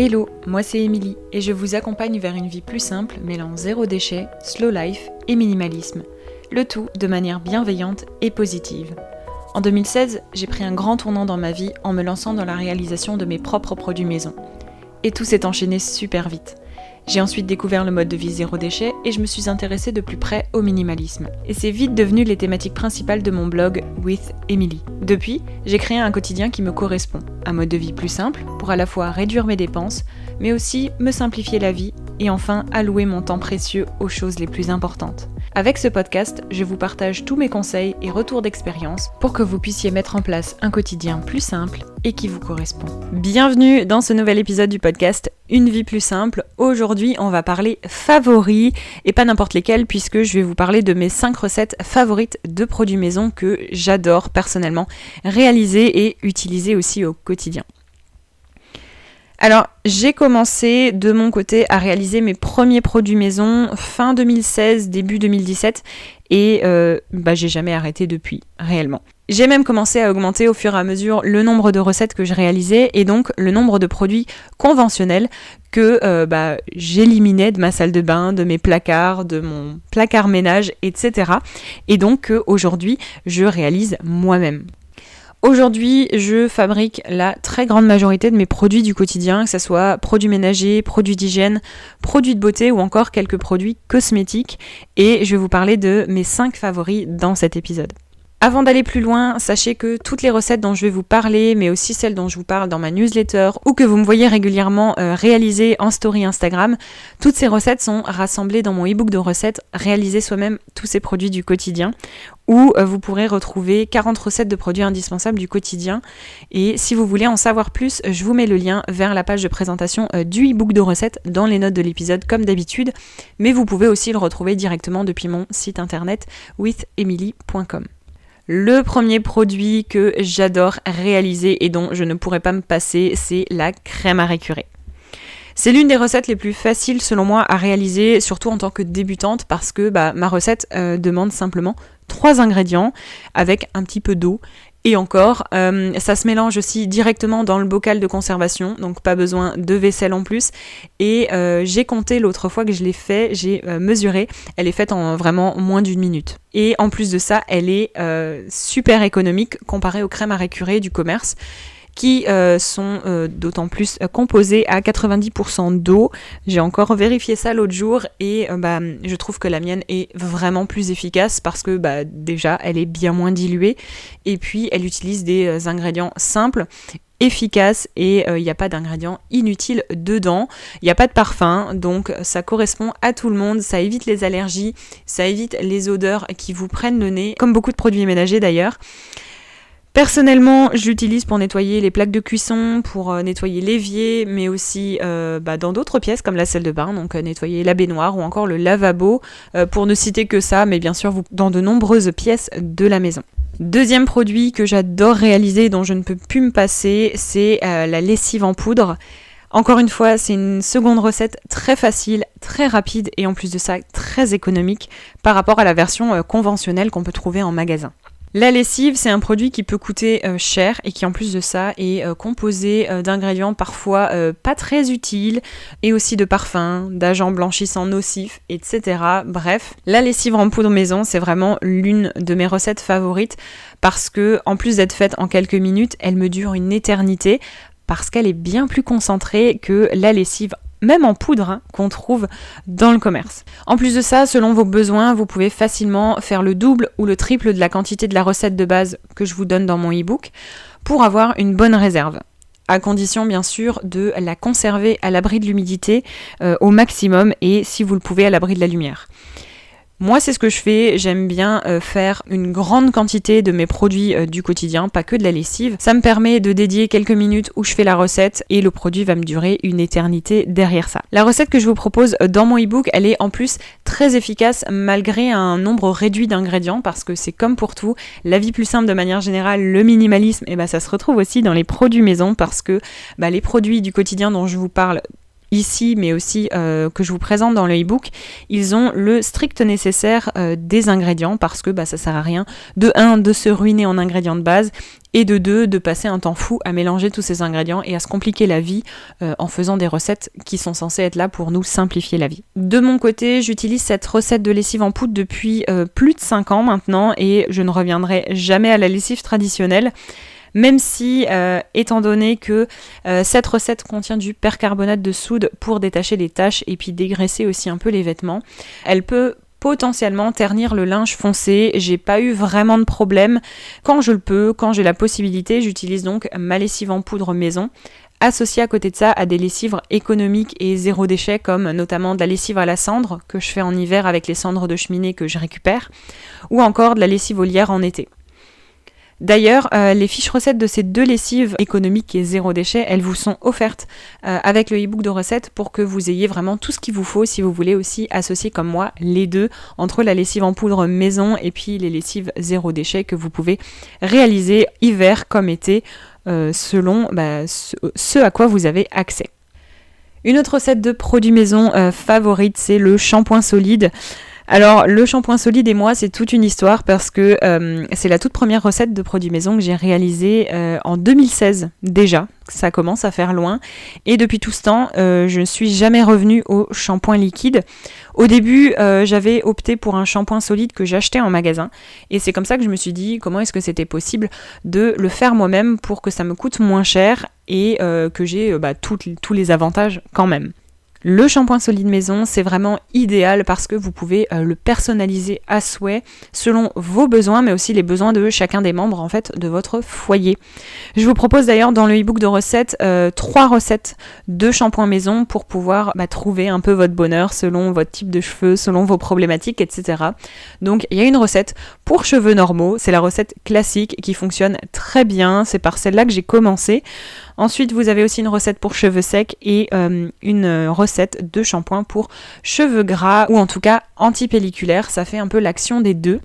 Hello, moi c'est Émilie et je vous accompagne vers une vie plus simple mêlant zéro déchet, slow life et minimalisme. Le tout de manière bienveillante et positive. En 2016, j'ai pris un grand tournant dans ma vie en me lançant dans la réalisation de mes propres produits maison. Et tout s'est enchaîné super vite. J'ai ensuite découvert le mode de vie zéro déchet et je me suis intéressée de plus près au minimalisme. Et c'est vite devenu les thématiques principales de mon blog With Emily. Depuis, j'ai créé un quotidien qui me correspond. Un mode de vie plus simple pour à la fois réduire mes dépenses, mais aussi me simplifier la vie et enfin allouer mon temps précieux aux choses les plus importantes. Avec ce podcast, je vous partage tous mes conseils et retours d'expérience pour que vous puissiez mettre en place un quotidien plus simple et qui vous correspond. Bienvenue dans ce nouvel épisode du podcast Une vie plus simple. Aujourd'hui, on va parler favoris et pas n'importe lesquels puisque je vais vous parler de mes 5 recettes favorites de produits maison que j'adore personnellement réaliser et utiliser aussi au quotidien. Alors, j'ai commencé de mon côté à réaliser mes premiers produits maison fin 2016, début 2017 et j'ai jamais arrêté depuis, réellement. J'ai même commencé à augmenter au fur et à mesure le nombre de recettes que je réalisais et donc le nombre de produits conventionnels que j'éliminais de ma salle de bain, de mes placards, de mon placard ménage, etc. Et donc aujourd'hui, je réalise moi-même. Aujourd'hui, je fabrique la très grande majorité de mes produits du quotidien, que ce soit produits ménagers, produits d'hygiène, produits de beauté ou encore quelques produits cosmétiques. Et je vais vous parler de mes 5 favoris dans cet épisode. Avant d'aller plus loin, sachez que toutes les recettes dont je vais vous parler, mais aussi celles dont je vous parle dans ma newsletter ou que vous me voyez régulièrement réaliser en story Instagram, toutes ces recettes sont rassemblées dans mon e-book de recettes Réaliser soi-même tous ces produits du quotidien où vous pourrez retrouver 40 recettes de produits indispensables du quotidien. Et si vous voulez en savoir plus, je vous mets le lien vers la page de présentation du e-book de recettes dans les notes de l'épisode comme d'habitude, mais vous pouvez aussi le retrouver directement depuis mon site internet withemily.com. Le premier produit que j'adore réaliser et dont je ne pourrais pas me passer, c'est la crème à récurer. C'est l'une des recettes les plus faciles selon moi à réaliser, surtout en tant que débutante, parce que ma recette demande simplement 3 ingrédients avec un petit peu d'eau. Et encore, ça se mélange aussi directement dans le bocal de conservation, donc pas besoin de vaisselle en plus. Et j'ai compté l'autre fois que je l'ai fait, j'ai mesuré, elle est faite en vraiment moins d'1 minute. Et en plus de ça, elle est super économique comparée aux crèmes à récurer du commerce, qui sont d'autant plus composées à 90% d'eau. J'ai encore vérifié ça l'autre jour et je trouve que la mienne est vraiment plus efficace parce que déjà elle est bien moins diluée et puis elle utilise des ingrédients simples, efficaces et il n'y a pas d'ingrédients inutiles dedans, il n'y a pas de parfum, donc ça correspond à tout le monde, ça évite les allergies, ça évite les odeurs qui vous prennent le nez, comme beaucoup de produits ménagers d'ailleurs. Personnellement, je l'utilise pour nettoyer les plaques de cuisson, pour nettoyer l'évier, mais aussi dans d'autres pièces comme la salle de bain, donc nettoyer la baignoire ou encore le lavabo, pour ne citer que ça, mais bien sûr dans de nombreuses pièces de la maison. Deuxième produit que j'adore réaliser, dont je ne peux plus me passer, c'est la lessive en poudre. Encore une fois, c'est une seconde recette très facile, très rapide et en plus de ça, très économique par rapport à la version conventionnelle qu'on peut trouver en magasin. La lessive, c'est un produit qui peut coûter cher et qui en plus de ça est composé d'ingrédients parfois pas très utiles et aussi de parfums, d'agents blanchissants nocifs, etc. Bref, la lessive en poudre maison, c'est vraiment l'une de mes recettes favorites parce que en plus d'être faite en quelques minutes, elle me dure une éternité parce qu'elle est bien plus concentrée que la lessive même en poudre, qu'on trouve dans le commerce. En plus de ça, selon vos besoins, vous pouvez facilement faire le double ou le triple de la quantité de la recette de base que je vous donne dans mon e-book pour avoir une bonne réserve. À condition bien sûr de la conserver à l'abri de l'humidité au maximum et si vous le pouvez à l'abri de la lumière. Moi, c'est ce que je fais, j'aime bien faire une grande quantité de mes produits du quotidien, pas que de la lessive. Ça me permet de dédier quelques minutes où je fais la recette et le produit va me durer une éternité derrière ça. La recette que je vous propose dans mon e-book, elle est en plus très efficace malgré un nombre réduit d'ingrédients parce que c'est comme pour tout, la vie plus simple de manière générale, le minimalisme, ça se retrouve aussi dans les produits maison parce que les produits du quotidien dont je vous parle ici, mais aussi que je vous présente dans le e-book, ils ont le strict nécessaire des ingrédients parce que ça sert à rien de 1 de se ruiner en ingrédients de base et de 2 de passer un temps fou à mélanger tous ces ingrédients et à se compliquer la vie en faisant des recettes qui sont censées être là pour nous simplifier la vie. De mon côté, j'utilise cette recette de lessive en poudre depuis plus de 5 ans maintenant et je ne reviendrai jamais à la lessive traditionnelle. Même si, étant donné que cette recette contient du percarbonate de soude pour détacher les taches et puis dégraisser aussi un peu les vêtements, elle peut potentiellement ternir le linge foncé. J'ai pas eu vraiment de problème. Quand je le peux, quand j'ai la possibilité, j'utilise donc ma lessive en poudre maison, associée à côté de ça à des lessives économiques et zéro déchet, comme notamment de la lessive à la cendre, que je fais en hiver avec les cendres de cheminée que je récupère, ou encore de la lessive au lierre en été. D'ailleurs, les fiches recettes de ces 2 lessives économiques et zéro déchet, elles vous sont offertes avec le e-book de recettes pour que vous ayez vraiment tout ce qu'il vous faut si vous voulez aussi associer comme moi les deux entre la lessive en poudre maison et puis les lessives zéro déchet que vous pouvez réaliser hiver comme été selon ce à quoi vous avez accès. Une autre recette de produits maison favorite, c'est le shampoing solide. Alors, le shampoing solide et moi, c'est toute une histoire parce que c'est la toute première recette de produits maison que j'ai réalisée en 2016 déjà. Ça commence à faire loin. Et depuis tout ce temps, je ne suis jamais revenue au shampoing liquide. Au début, j'avais opté pour un shampoing solide que j'achetais en magasin. Et c'est comme ça que je me suis dit comment est-ce que c'était possible de le faire moi-même pour que ça me coûte moins cher et que j'ai tous les avantages quand même. Le shampoing solide maison, c'est vraiment idéal parce que vous pouvez le personnaliser à souhait selon vos besoins, mais aussi les besoins de chacun des membres en fait de votre foyer. Je vous propose d'ailleurs dans le e-book de recettes 3 recettes de shampoing maison pour pouvoir trouver un peu votre bonheur selon votre type de cheveux, selon vos problématiques, etc. Donc il y a une recette pour cheveux normaux, c'est la recette classique qui fonctionne très bien, c'est par celle-là que j'ai commencé. Ensuite, vous avez aussi une recette pour cheveux secs et une recette de shampoing pour cheveux gras ou en tout cas antipelliculaire. Ça fait un peu l'action des deux.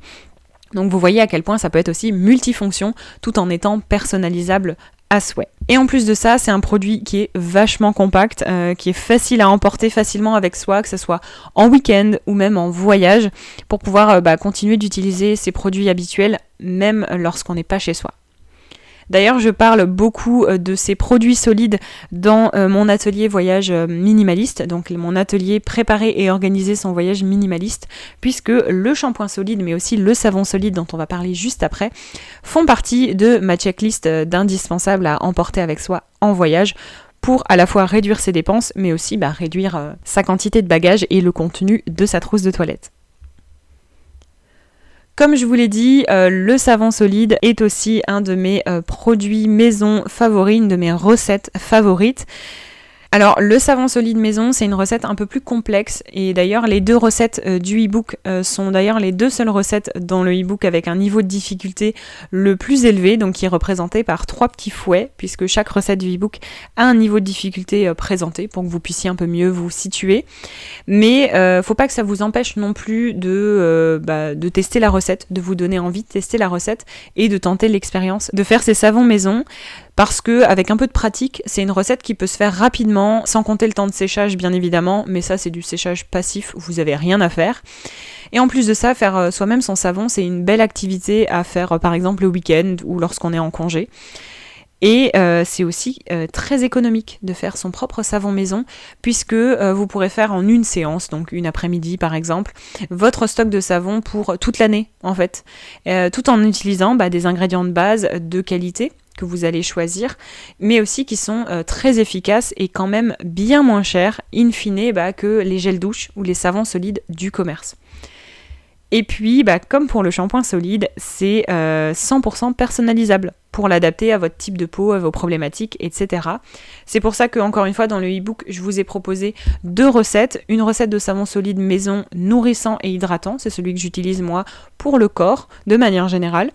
Donc vous voyez à quel point ça peut être aussi multifonction tout en étant personnalisable à souhait. Et en plus de ça, c'est un produit qui est vachement compact, qui est facile à emporter facilement avec soi, que ce soit en week-end ou même en voyage, pour pouvoir continuer d'utiliser ces produits habituels même lorsqu'on n'est pas chez soi. D'ailleurs, je parle beaucoup de ces produits solides dans mon atelier voyage minimaliste, donc mon atelier préparer et organiser son voyage minimaliste, puisque le shampoing solide, mais aussi le savon solide dont on va parler juste après, font partie de ma checklist d'indispensables à emporter avec soi en voyage pour à la fois réduire ses dépenses, mais aussi réduire sa quantité de bagages et le contenu de sa trousse de toilette. Comme je vous l'ai dit, le savon solide est aussi un de mes produits maison favoris, une de mes recettes favorites. Alors, le savon solide maison, c'est une recette un peu plus complexe et d'ailleurs, les 2 recettes du e-book sont d'ailleurs les 2 seules recettes dans le e-book avec un niveau de difficulté le plus élevé, donc qui est représenté par 3 petits fouets, puisque chaque recette du e-book a un niveau de difficulté présenté pour que vous puissiez un peu mieux vous situer. Mais faut pas que ça vous empêche non plus de tester la recette, de vous donner envie de tester la recette et de tenter l'expérience de faire ces savons maison. Parce que avec un peu de pratique, c'est une recette qui peut se faire rapidement, sans compter le temps de séchage bien évidemment, mais ça c'est du séchage passif, vous avez rien à faire. Et en plus de ça, faire soi-même son savon, c'est une belle activité à faire par exemple le week-end ou lorsqu'on est en congé. Et c'est aussi très économique de faire son propre savon maison, puisque vous pourrez faire en une séance, donc une après-midi par exemple, votre stock de savon pour toute l'année en fait, tout en utilisant des ingrédients de base de qualité que vous allez choisir, mais aussi qui sont très efficaces et quand même bien moins chers, in fine, que les gels douche ou les savons solides du commerce. Et puis, comme pour le shampoing solide, c'est 100% personnalisable pour l'adapter à votre type de peau, à vos problématiques, etc. C'est pour ça que, encore une fois, dans le e-book, je vous ai proposé 2 recettes. Une recette de savon solide maison nourrissant et hydratant, c'est celui que j'utilise moi pour le corps, de manière générale.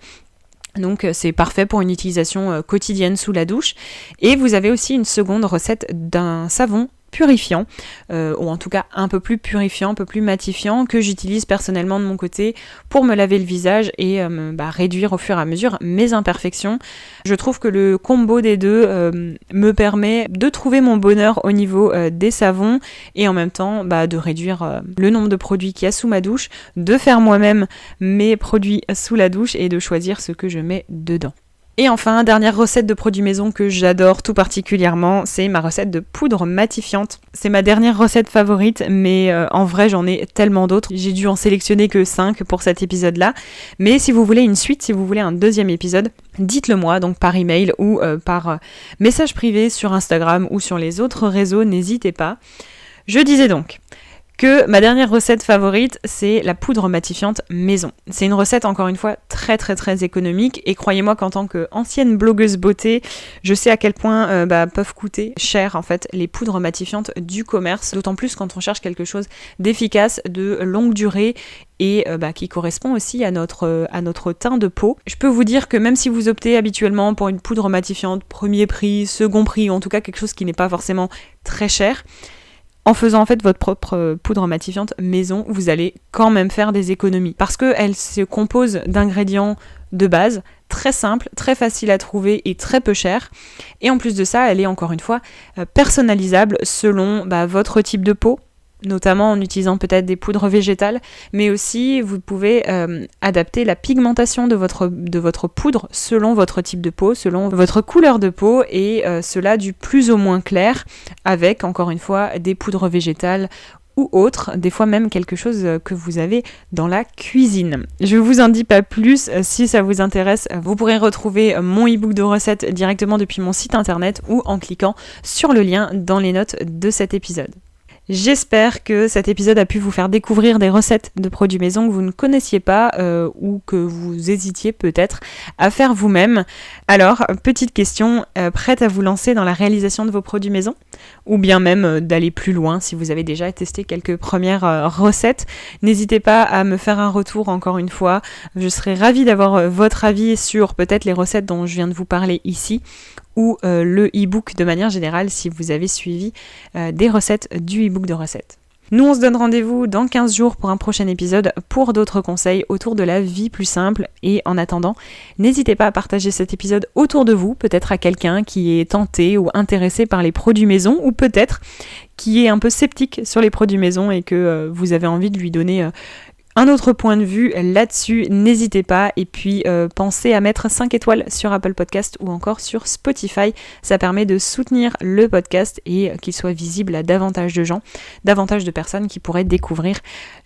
Donc c'est parfait pour une utilisation quotidienne sous la douche. Et vous avez aussi une seconde recette d'un savon purifiant, ou en tout cas un peu plus purifiant, un peu plus matifiant, que j'utilise personnellement de mon côté pour me laver le visage et réduire au fur et à mesure mes imperfections. Je trouve que le combo des deux me permet de trouver mon bonheur au niveau des savons et en même temps de réduire le nombre de produits qu'il y a sous ma douche, de faire moi-même mes produits sous la douche et de choisir ce que je mets dedans. Et enfin, dernière recette de produits maison que j'adore tout particulièrement, c'est ma recette de poudre matifiante. C'est ma dernière recette favorite, mais en vrai j'en ai tellement d'autres. J'ai dû en sélectionner que 5 pour cet épisode-là. Mais si vous voulez une suite, si vous voulez un deuxième épisode, dites-le moi, donc par email ou par message privé sur Instagram ou sur les autres réseaux, n'hésitez pas. Je disais donc que ma dernière recette favorite, c'est la poudre matifiante maison. C'est une recette, encore une fois, très très très économique, et croyez-moi qu'en tant qu'ancienne blogueuse beauté, je sais à quel point peuvent coûter cher en fait les poudres matifiantes du commerce, d'autant plus quand on cherche quelque chose d'efficace, de longue durée, et qui correspond aussi à notre teint de peau. Je peux vous dire que même si vous optez habituellement pour une poudre matifiante premier prix, second prix, ou en tout cas quelque chose qui n'est pas forcément très cher, en faisant en fait votre propre poudre matifiante maison, vous allez quand même faire des économies. Parce qu'elle se compose d'ingrédients de base, très simples, très faciles à trouver et très peu chers. Et en plus de ça, elle est encore une fois personnalisable selon votre type de peau, notamment en utilisant peut-être des poudres végétales, mais aussi vous pouvez adapter la pigmentation de votre poudre selon votre type de peau, selon votre couleur de peau, et cela du plus au moins clair, avec encore une fois des poudres végétales ou autres, des fois même quelque chose que vous avez dans la cuisine. Je vous en dis pas plus, si ça vous intéresse, vous pourrez retrouver mon e-book de recettes directement depuis mon site internet ou en cliquant sur le lien dans les notes de cet épisode. J'espère que cet épisode a pu vous faire découvrir des recettes de produits maison que vous ne connaissiez pas ou que vous hésitiez peut-être à faire vous-même. Alors, petite question, prête à vous lancer dans la réalisation de vos produits maison? Ou bien même d'aller plus loin si vous avez déjà testé quelques premières recettes? N'hésitez pas à me faire un retour encore une fois. Je serais ravie d'avoir votre avis sur peut-être les recettes dont je viens de vous parler ici, ou le e-book de manière générale si vous avez suivi des recettes du e-book de recettes. Nous, on se donne rendez-vous dans 15 jours pour un prochain épisode pour d'autres conseils autour de la vie plus simple. Et en attendant, n'hésitez pas à partager cet épisode autour de vous, peut-être à quelqu'un qui est tenté ou intéressé par les produits maison, ou peut-être qui est un peu sceptique sur les produits maison et que vous avez envie de lui donner un autre point de vue là-dessus. N'hésitez pas, et puis pensez à mettre 5 étoiles sur Apple Podcast ou encore sur Spotify. Ça permet de soutenir le podcast et qu'il soit visible à davantage de gens, davantage de personnes qui pourraient découvrir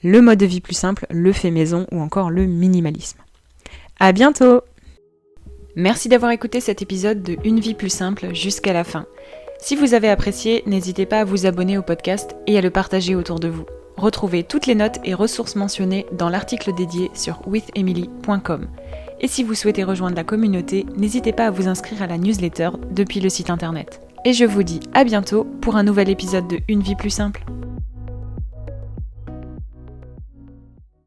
le mode de vie plus simple, le fait maison ou encore le minimalisme. À bientôt! Merci d'avoir écouté cet épisode de Une vie plus simple jusqu'à la fin. Si vous avez apprécié, n'hésitez pas à vous abonner au podcast et à le partager autour de vous. Retrouvez toutes les notes et ressources mentionnées dans l'article dédié sur withemily.com. Et si vous souhaitez rejoindre la communauté, n'hésitez pas à vous inscrire à la newsletter depuis le site internet. Et je vous dis à bientôt pour un nouvel épisode de Une vie plus simple.